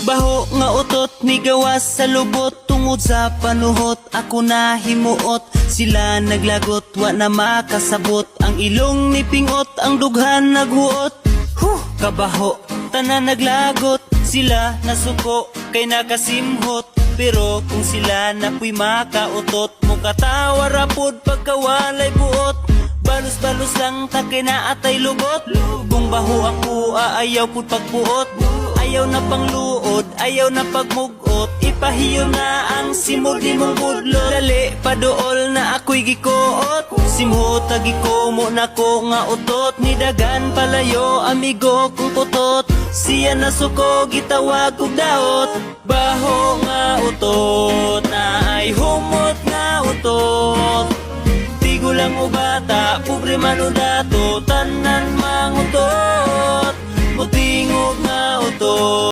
Baho nga utot ni gawas sa lubot, tungod sa panuhot ako na himuot. Sila naglagot wa na makasabot, ang ilong ni pingot ang dughan naghuot. Kabaho tanan naglagot, sila nasuko kay nakasimhot. Pero kung sila napuy makautot, mukatawa rapod pagkawalay buot. Balos-balos lang takay na atay lubot. Kung baho ako aayaw pud pagbuot, ayaw na pangluod, ayaw na pagmugot. Ipahiyo na ang simod ni mong budlot. Dali paduol na ako'y gikuot, simhot agikomo na ko nga utot. Nidagan palayo amigo kong putot, siya na suko gitawag og daot. Baho nga utot na ay humot nga utot. Tigo lang o bata, pobre man o dato, tanan mangutot.